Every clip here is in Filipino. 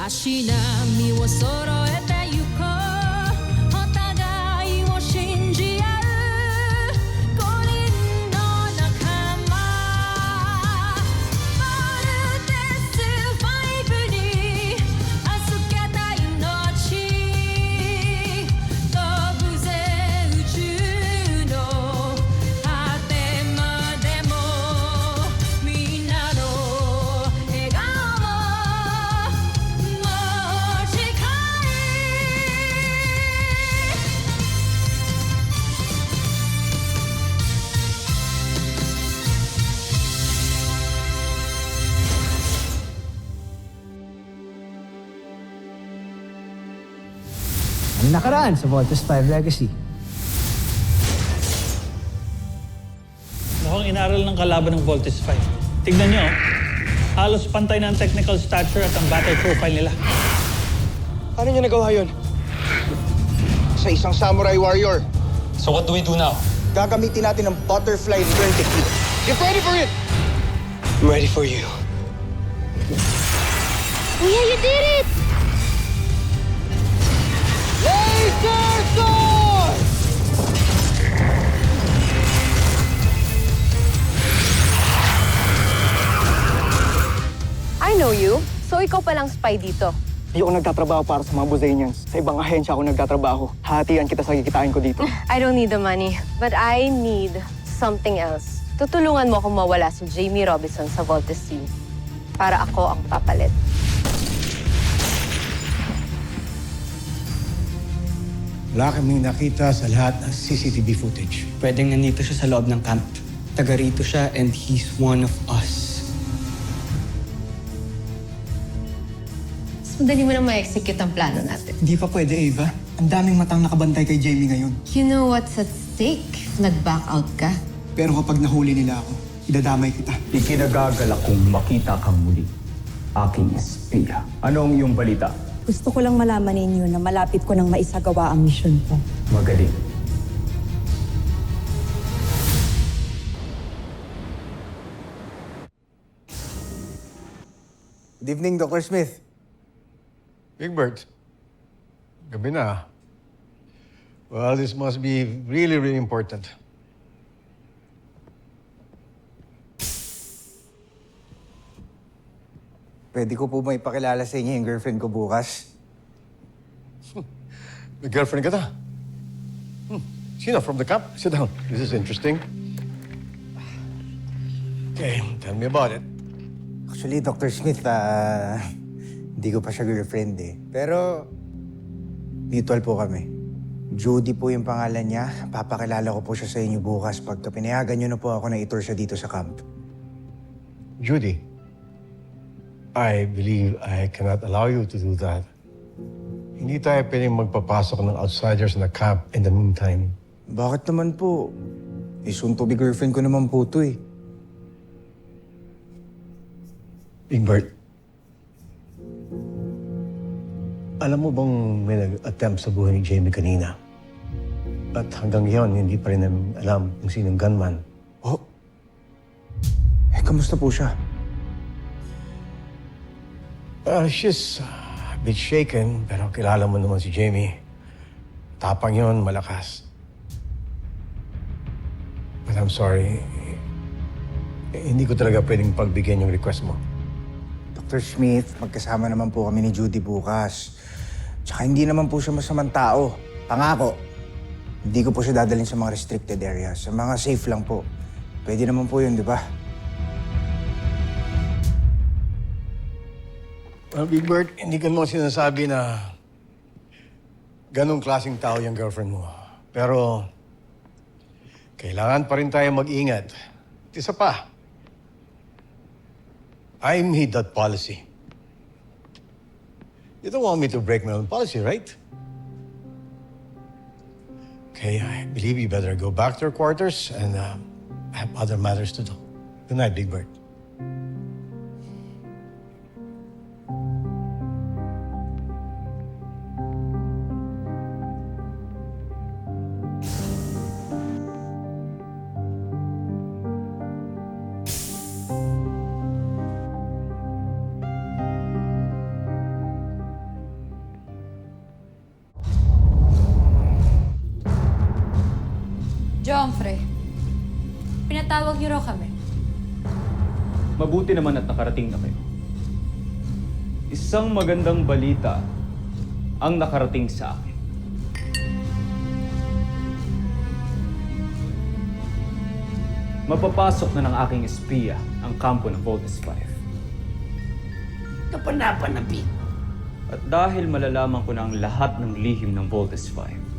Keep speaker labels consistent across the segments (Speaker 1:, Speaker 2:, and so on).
Speaker 1: 足並みを揃えてゆこうお互いを信じ合う5人の仲間ボルテス5に預けた命飛ぶぜ宇宙の果てまでもみんなの笑顔も近い
Speaker 2: Ang nakaraan sa Voltes 5 Legacy.
Speaker 3: Mukhang inaral ng kalaban ng Voltes 5. Tignan nyo, halos pantay na ang technical stature at ang battle profile nila.
Speaker 4: Paano niya nagawa yun? Sa isang samurai warrior.
Speaker 5: So what do we do now?
Speaker 4: Gagamitin natin ang butterfly burn technique. Get ready for it! I'm ready for you.
Speaker 6: Kuya, you did it!
Speaker 4: Laser sword!
Speaker 7: I know you. So ikaw palang spy dito.
Speaker 8: Hindi ako nagtatrabaho para sa mga Buzanians. Sa ibang ahensya ako nagtatrabaho. Hatian kita sa kikitain ko dito.
Speaker 7: I don't need the money, but I need something else. Tutulungan mo akong mawala si Jamie Robinson sa Voltes team para ako ang papalit.
Speaker 2: Wala kaming nakita sa lahat ng CCTV footage.
Speaker 9: Pwedeng nandito siya sa loob ng camp. Taga rito siya and he's one of us.
Speaker 6: Mas madali mo na ma-execute ang plano natin.
Speaker 8: Hindi pa pwede, Ava. Ang daming matang nakabantay kay Jamie ngayon.
Speaker 6: You know what's at stake? Nag-back out ka.
Speaker 8: Pero kapag nahuli nila ako, idadamay kita.
Speaker 10: Ikinagagalak kong makita kang muli. Aking espiya. Ano ang iyong balita?
Speaker 11: Gusto ko lang malaman ninyo na malapit ko nang maisagawa ang mission ko.
Speaker 10: Magaling.
Speaker 2: Good evening, Dr. Smith.
Speaker 12: Big Bird, gabi na. Well, this must be really, really important.
Speaker 2: Pwede ko po may pakilala sa inyo yung girlfriend ko bukas.
Speaker 12: May girlfriend ka ta? Sino? From the camp? Sit down. This is interesting. Okay, tell me about it.
Speaker 2: Actually, Dr. Smith, hindi ko pa siya girlfriend eh. Pero, mutual po kami. Judy po yung pangalan niya. Papakilala ko po siya sa inyo bukas pagka pinayagan niyo na po ako na itour siya dito sa camp.
Speaker 12: Judy, I believe I cannot allow you to do that. Hindi tayo pwedeng magpapasok ng outsiders na camp in the meantime.
Speaker 2: Bakit naman po? Soon to be girlfriend ko naman po to eh.
Speaker 12: Big Bird, alam mo bang may nag-attempt sa buhay ni Jamie kanina? At hanggang ngayon, hindi pa rin namin alam kung sinong gunman.
Speaker 2: Oh? Kamusta po siya?
Speaker 12: She's a bit shaken, pero kilala mo naman si Jamie. Tapang yon, malakas. But I'm sorry. Hindi ko talaga pwedeng pagbigyan yung request mo.
Speaker 2: Dr. Smith, magkasama naman po kami ni Judy bukas. Tsaka hindi naman po siya masamang tao. Pangako. Hindi ko po siya dadalhin sa mga restricted areas. Sa mga safe lang po. Pwede naman po yun, di ba?
Speaker 12: Well, Big Bird, hindi ka mo sinasabi na ganong klaseng tao yung girlfriend mo. Pero, kailangan pa rin tayo mag-ingat. At isa pa, I made that policy. You don't want me to break my own policy, right? Okay, I believe you better go back to your quarters and have other matters to do. Good night, Big Bird.
Speaker 1: Pinatawag niyo raw kami.
Speaker 10: Mabuti naman at nakarating na kayo. Isang magandang balita ang nakarating sa akin. Mapapasok na ng aking espiya ang kampo ng Voltes 5.
Speaker 9: Napanapanapin.
Speaker 10: At dahil malalaman ko na ang lahat ng lihim ng Voltes 5,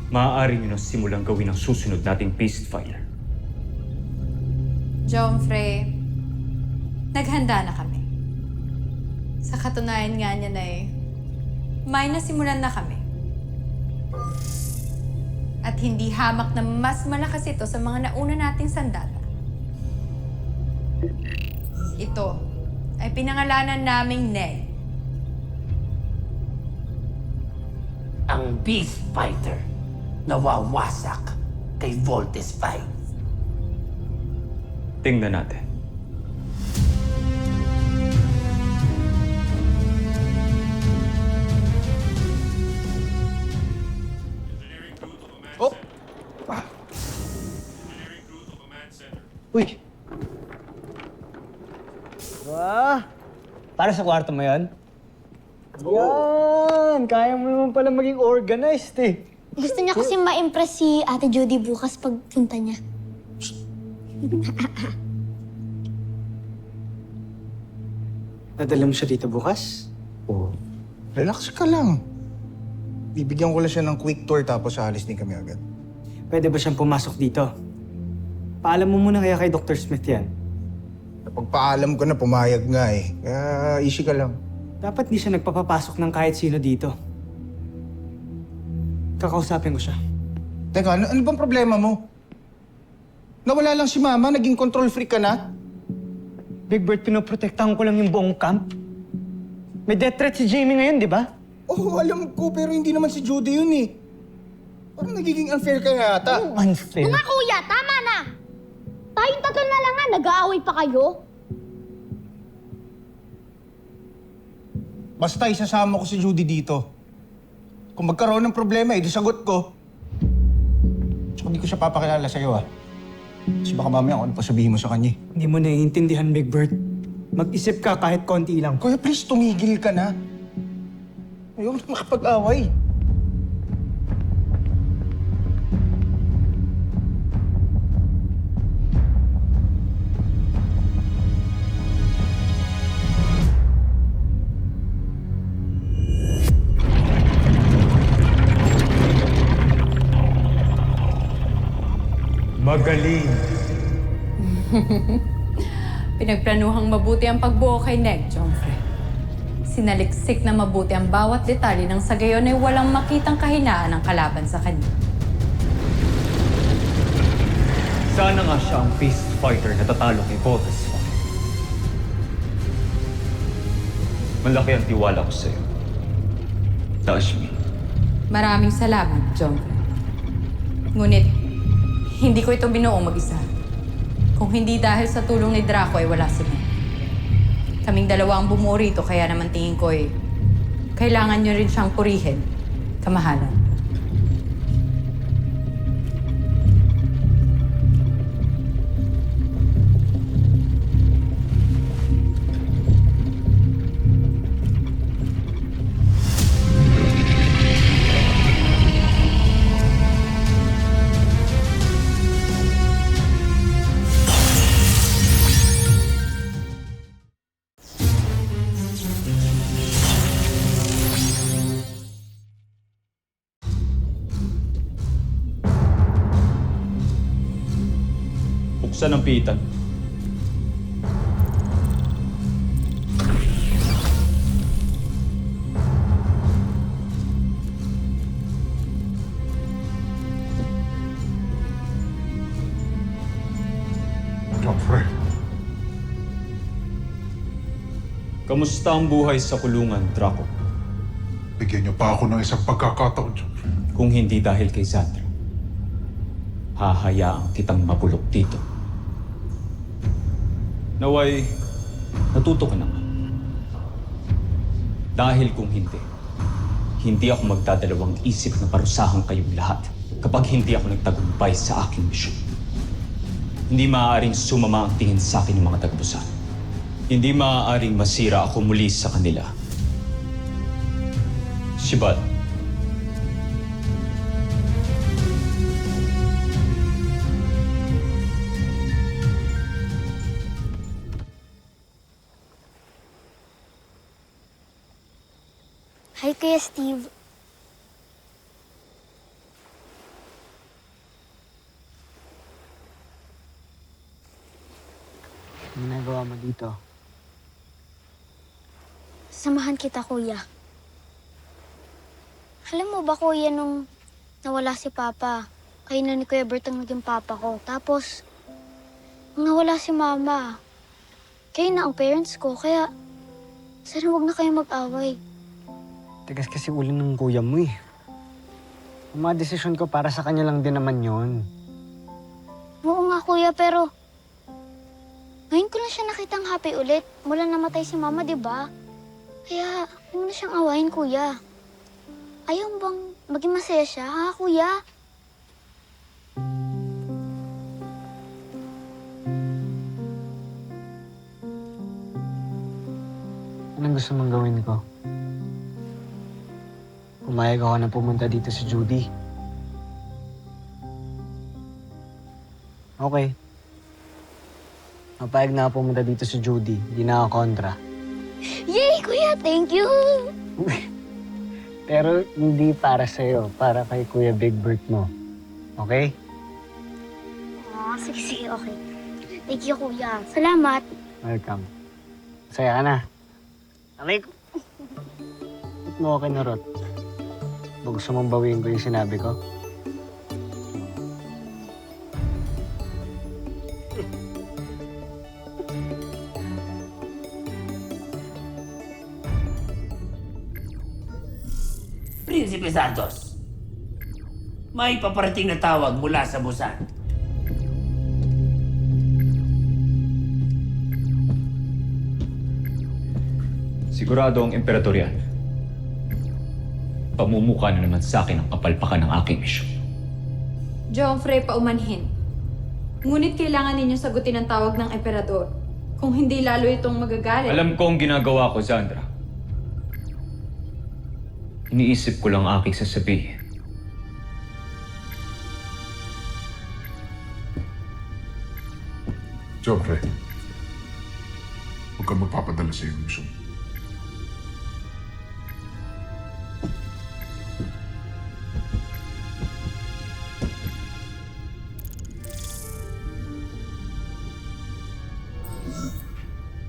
Speaker 10: maaari nyo na simulang gawin ang susunod nating ceasefire.
Speaker 1: Jomfrey, naghanda na kami. Sa katunayan nga niya na may nasimulan na kami. At hindi hamak na mas malakas ito sa mga nauna nating sandata. Ito ay pinangalanan naming Ned.
Speaker 9: Ang Beast Fighter nawawasak kay Voltes 5.
Speaker 10: Tingnan natin.
Speaker 12: Oh!
Speaker 8: Uy! Para sa kwarto mo yan? Yan! Kaya mo naman pala maging organized eh.
Speaker 5: Gusto niya kasi ma-impress si Ate Judy bukas pagpunta niya.
Speaker 8: Nadala mo siya dito bukas?
Speaker 2: Oh, relax ka lang. Bibigyan ko lang siya ng quick tour tapos aalis din kami agad.
Speaker 8: Pwede ba siyang pumasok dito? Paalam mo muna kaya kay Dr. Smith yan.
Speaker 2: Napagpaalam ko na pumayag nga eh. Kaya easy ka lang.
Speaker 8: Dapat di siya nagpapapasok ng kahit sino dito. Kakausapin ko siya.
Speaker 2: Teka, ano bang problema mo? Nawala lang si Mama, naging control freak ka na?
Speaker 8: Big Bird, pinoprotektahan ko lang yung buong camp. May death threat si Jamie ngayon, di ba?
Speaker 2: Oo, alam ko, pero hindi naman si Judy yun eh. Parang nagiging unfair ka yata.
Speaker 8: Unfair?
Speaker 5: Mga kuya, tama na! Tayong tatlo na lang nga, nag-aaway pa kayo.
Speaker 2: Basta isasama ko si Judy dito. Kung magkaroon ng problema, di sagot ko. Tsaka hindi ko siya papakilala sa'yo ah. Kasi baka mamaya kung ano pa sabihin mo sa kanya.
Speaker 8: Hindi mo naiintindihan, Big Bird. Mag-isip ka kahit konti lang.
Speaker 2: Kuya, please, tumigil ka na. Ayoko na makapag-away.
Speaker 10: Magaling!
Speaker 1: Pinagplanuhang mabuti ang pagbuo kay Ned, Jomfrey. Sinaliksik na mabuti ang bawat detalye nang sa gayon ay walang makitang kahinaan ng kalaban sa kanya.
Speaker 10: Sana nga siya ang beast fighter na tatalo kay Voltes 5. Malaki ang tiwala ko sa'yo. Tashmi.
Speaker 1: Maraming salamat, Jomfrey. Ngunit, hindi ko ito binuong mag-isa. Kung hindi dahil sa tulong ni Draco ay wala si Ned. Kaming dalawa ang bumuo rito, kaya naman tingin ko kailangan nyo rin siyang purihin. Kamahalan.
Speaker 10: Buksan ang pitan.
Speaker 13: Jomfrey.
Speaker 10: Kamusta ang buhay sa kulungan, Draco?
Speaker 13: Bigyan niyo pa ako ng isang pagkakataon, Jomfrey.
Speaker 10: Kung hindi dahil kay Sandra, hahayaan kitang mapulok dito. Naway, natuto ka na nga. Dahil kung hindi ako magdadalawang isip na parusahan kayong lahat kapag hindi ako nagtagumpay sa aking misyon. Hindi maaaring sumama ang tingin sa akin ng mga taga-Busan. Hindi maaaring masira ako muli sa kanila. Sibat.
Speaker 5: Hi, Kuya Steve.
Speaker 8: Ano ginagawa mo dito?
Speaker 5: Samahan kita, Kuya. Alam mo ba, Kuya, nung nawala si Papa, kayo na ni Kuya Bert ang naging Papa ko. Tapos, nung nawala si Mama, kayo na ang parents ko. Kaya, sana huwag na kayo mag-away.
Speaker 8: Tigas kasi ulo ng kuya mo eh. Ang mga desisyon ko para sa kanya lang din naman yon.
Speaker 5: Oo nga, Kuya, pero ngayon ko lang siya nakitang happy ulit. Mula namatay si Mama, di ba? Kaya, huwag mo na siyang awayin, Kuya. Ayaw mo bang maging masaya siya, ha, Kuya?
Speaker 8: Anong gusto mong gawin ko? Pumayag ako na pumunta dito si Judy. Okay. Mapayag na ako pumunta dito si Judy. Hindi na ako kontra.
Speaker 5: Yay, Kuya! Thank you!
Speaker 8: Pero hindi para sa'yo. Para kay Kuya Big Bert mo. Okay?
Speaker 5: Sige, okay. Thank you, Kuya. Salamat.
Speaker 8: Welcome. Masaya ka na. Aray ko. Ba't mo ako kinurot? Ba gusto mong bawiin ko yung sinabi ko?
Speaker 14: Prinsipe Santos, may paparating na tawag mula sa Busan.
Speaker 10: Sigurado ang emperador yan. Pamumukha na naman sa akin ang kapalpakan ng aking misyon.
Speaker 1: Joffrey, paumanhin. Ngunit kailangan ninyo sagutin ang tawag ng emperador. Kung hindi lalo itong magagalit.
Speaker 10: Alam ko ang ginagawa ko, Zandra. Iniisip ko lang aking sasabihin.
Speaker 13: Joffrey, huwag kang magpapadala sa iyong misyon.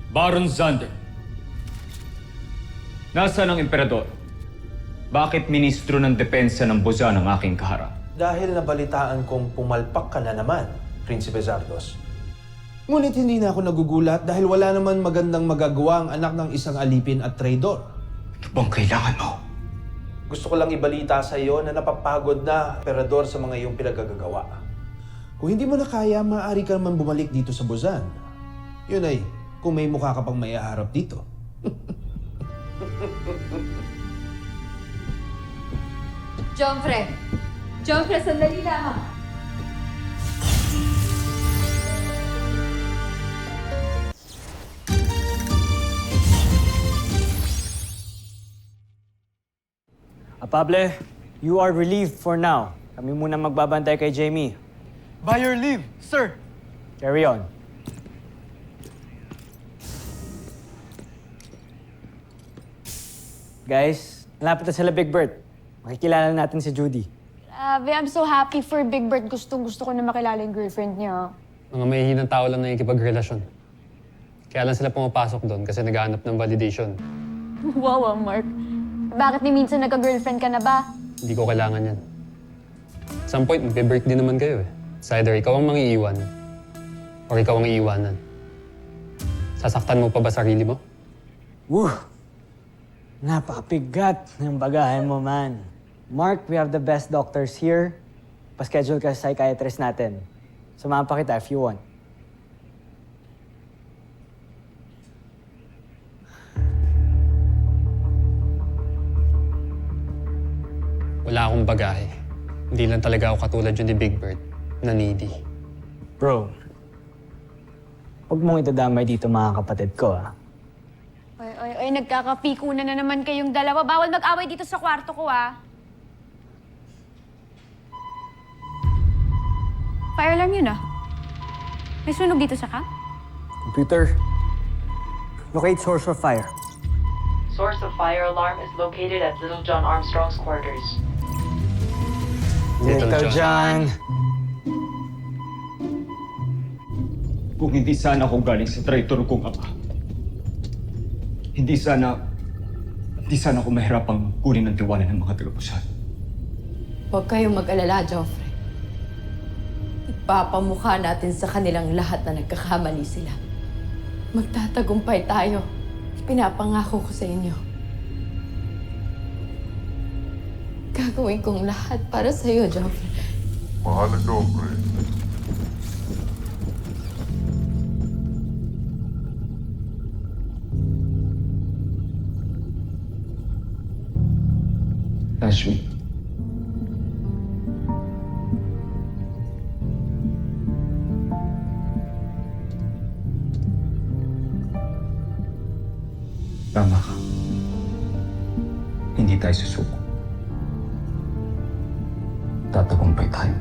Speaker 10: Baron Zander. Nasaan ang emperador? Bakit ministro ng depensa ng Busan ang aking kaharap?
Speaker 15: Dahil nabalitaan kong pumalpak ka na naman, Prinsipe Zardos. Ngunit hindi na ako nagugulat dahil wala naman magandang magagawa ang anak ng isang alipin at traidor.
Speaker 10: Ano bang kailangan mo?
Speaker 15: Gusto ko lang ibalita sa iyo na napapagod na emperador sa mga iyong pinagagagawa. Kung hindi mo na kaya, maaari ka naman bumalik dito sa Busan. Yun ay, kung may mukha ka pang maiharap dito.
Speaker 1: Joffrey, sandali lang.
Speaker 8: Pable, you are relieved for now. Kami muna magbabantay kay Jamie.
Speaker 12: By your leave, sir.
Speaker 8: Carry on. Guys, malapit na sila Big Bert. Makikilala natin si Judy.
Speaker 6: I'm so happy for Big Bird. Gusto ko na makilala yung girlfriend niya.
Speaker 16: Mga mahihinang tao lang na ikipagrelasyon. Kaya lang sila pumapasok doon kasi naghahanap ng validation.
Speaker 6: Wow, Mark. Bakit ni minsan nagka-girlfriend ka na ba?
Speaker 16: Hindi ko kailangan yan. At some point, magbe-birthday naman kayo eh. It's either ikaw ang mangiiwan or ikaw ang iiwanan. Sasaktan mo pa ba sarili mo?
Speaker 8: Woo! Napakabigat ng bagahe mo, man. Mark, we have the best doctors here. Pa-schedule ka sa psychiatrist natin. Samahan pa kita if you want.
Speaker 16: Wala akong bagahe. Hindi lang talaga ako katulad yun ni Big Bird na needy.
Speaker 8: Bro,
Speaker 9: Huwag mong itadamay dito mga kapatid ko, ah.
Speaker 6: Oy, nagkakapikunan na naman kayong dalawa. Bawal mag-away dito sa kwarto ko, ah. Fire alarm yun, ah. May sunog dito sa camp?
Speaker 9: Computer, locate source of fire.
Speaker 17: Source of fire alarm is located at Little John Armstrong's quarters.
Speaker 9: Little John.
Speaker 10: Kung hindi sana ako galing sa traitor kong ama, hindi sana ako mahirapang kunin ang tiwala ng mga taga-Busan.
Speaker 1: Huwag kayong mag-alala, Joffrey. Ipapamukha natin sa kanilang lahat na nagkakamali sila. Magtatagumpay tayo. Pinapangako ko sa inyo. Gagawin kong lahat para sa iyo, Joffrey.
Speaker 13: Mahal na Joffrey.
Speaker 10: Ashmi. Tama ka. Hindi tayo susuko. Tatagumpay tayo.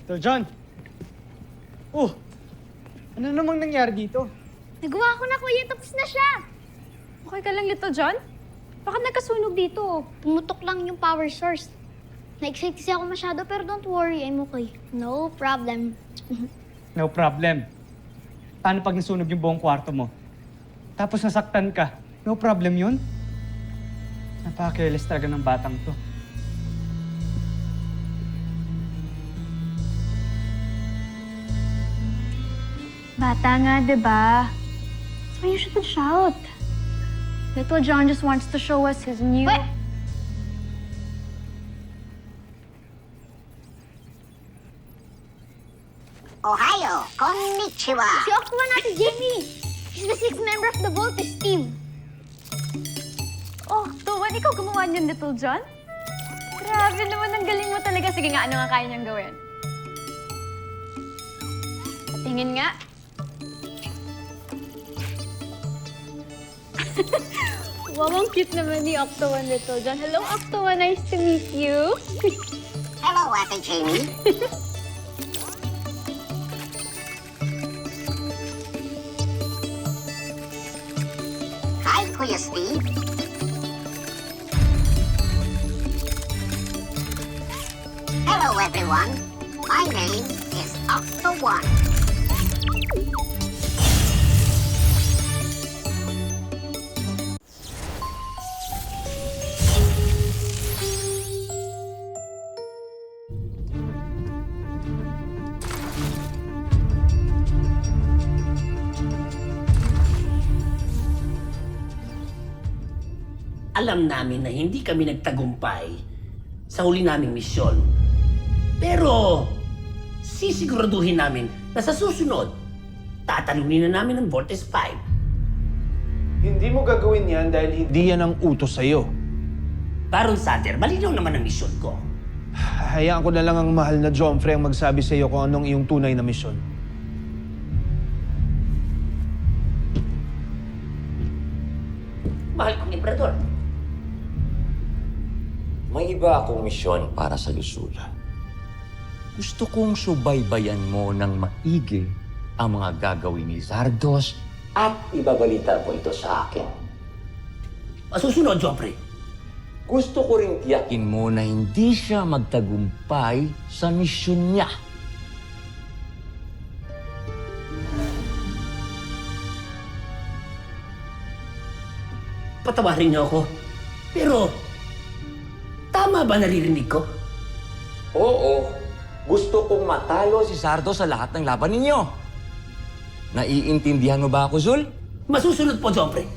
Speaker 9: Little John! Oh! Ano namang nangyari dito?
Speaker 5: Nagawa ko na, kuya. Tapos na siya.
Speaker 6: Okay ka lang, Little John? Bakit nagkasunog dito?
Speaker 5: Pumutok lang yung power source. Na-excite kasi ako masyado, pero don't worry, I'm okay. No problem.
Speaker 9: No problem. Paano pag nasunog yung buong kwarto mo? Tapos nasaktan ka? No problem yun? Napaka-careless talaga ng batang to.
Speaker 6: Bata nga, diba? So you shouldn't shout. Little John just wants to show us his new...
Speaker 5: Wait!
Speaker 18: Ohio! Konnichiwa!
Speaker 5: Si Octoan natin, Jamie! He's the sixth member of the Voltes team.
Speaker 6: Oh, Tuwan, ikaw gumawa niyan, Little John? Grabe naman, ang galing mo talaga. Sige nga, ano nga kaya niyang gawin? Tingin nga. Wow, ang cute naman ni Octoan, Little John. Hello, Octoan. Nice to meet you.
Speaker 18: Hello, Ate Jamie. Hi, Kuya Steve. Hello, everyone. My name is Octo1.
Speaker 14: Alam namin na hindi kami nagtagumpay sa huli naming misyon. Pero, sisiguraduhin namin na sa susunod, tatalunin na namin ang Voltes 5.
Speaker 15: Hindi mo gagawin yan dahil hindi yan ang utos sa'yo.
Speaker 14: Baron Sutter, malinaw naman ang misyon ko.
Speaker 15: Hayaan ko na lang ang mahal na Joffrey ang magsabi sa'yo kung anong iyong tunay na misyon.
Speaker 14: Mahal kong Emperador.
Speaker 19: May iba akong misyon para sa Lusula. Gusto kong subaybayan mo ng maigi ang mga gagawin ni Zardos at ibabalita mo ito sa akin.
Speaker 14: Masusunod, Joffrey.
Speaker 19: Gusto ko rin tiyakin mo na hindi siya magtagumpay sa misyon niya.
Speaker 14: Patawarin niyo ako. Pero, tama ba naririnig ko?
Speaker 19: Oo. Gusto kong matalo si Zardos sa lahat ng laban ninyo. Naiintindihan mo ba ako, Zul?
Speaker 14: Masusunod po, Joffrey.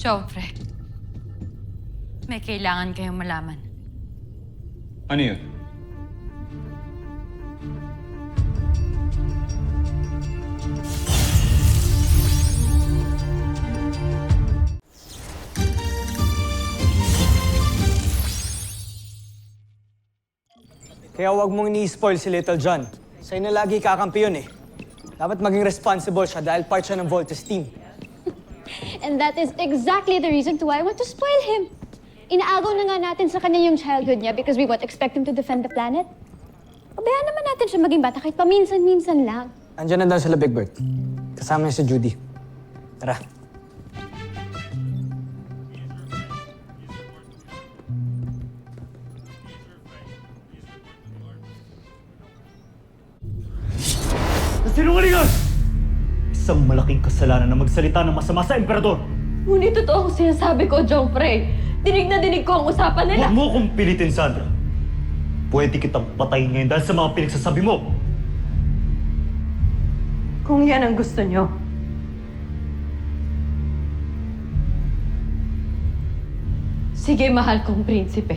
Speaker 1: Joffrey, may kailangan kayong malaman.
Speaker 9: Ano yun?
Speaker 20: Kaya huwag mong ini-spoil si Little John. Sa'yo na lagi kakampi yun eh. Dapat maging responsible siya dahil part siya ng Voltes team.
Speaker 6: And that is exactly the reason why I want to spoil him. Inaagaw na nga natin sa kanya yung childhood niya because we won't expect him to defend the planet. Pabayaan naman natin siya maging bata kahit paminsan-minsan lang.
Speaker 20: Andiyan na daw sila, Big Bird. Kasama niya si Judy. Tara.
Speaker 9: Sinungalingan! Isang malaking kasalanan na magsalita ng masama sa emperador.
Speaker 7: Ngunit totoo ang sinasabi ko, Joffrey. Dinig na dinig ko ang usapan nila.
Speaker 9: Huwag mo kong pilitin, Sandra. Pwede kitang patayin ngayon dahil sa mga pinagsasabi mo.
Speaker 7: Kung yan ang gusto nyo. Sige, mahal kong prinsipe.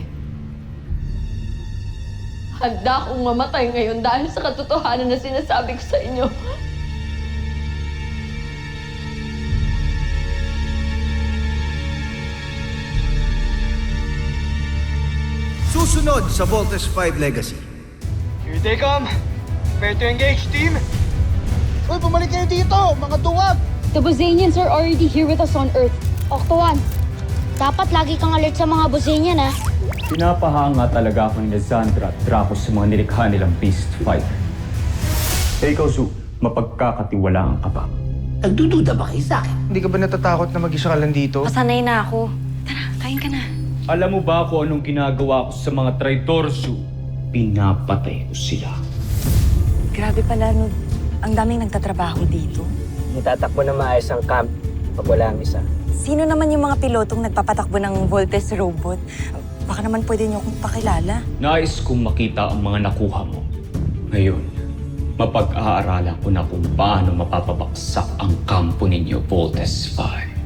Speaker 7: Handa akong mamatay ngayon dahil sa katotohanan na sinasabi ko sa inyo.
Speaker 12: Susunod sa Voltes 5 Legacy.
Speaker 20: Here they come. Prepare to engage, team.
Speaker 12: Uy, bumalik kayo dito, mga dungag!
Speaker 6: The Bosanians are already here with us on Earth.
Speaker 5: Octo-1, dapat lagi kang alert sa mga Bosanian, ha?
Speaker 10: Pinapahanga talaga ako ni Sandra at Draco sa mga nilikha nilang Beast Fighter. Eh, ikaw, Zu, mapagkakatiwalaan ka ba?
Speaker 14: Nagdududa ba kayo sa akin?
Speaker 2: Hindi ka ba natatakot na mag-isa ka lang dito?
Speaker 6: Pasanay na ako. Tara, kain ka na.
Speaker 10: Alam mo ba kung anong ginagawa ko sa mga traitor, Zu? Pinapatay ko sila.
Speaker 11: Grabe pala, no. Ang daming nagtatrabaho dito.
Speaker 8: Natatakbo na maayos ang camp pag wala ang isa.
Speaker 11: Sino naman yung mga pilotong nagpapatakbo ng Voltes robot? Baka naman pwede niyo akong pakilala.
Speaker 10: Nais kong makita ang mga nakuha mo. Ngayon, mapag-aaralan ko na kung paano mapapabaksak ang kampo ninyo, Voltes 5.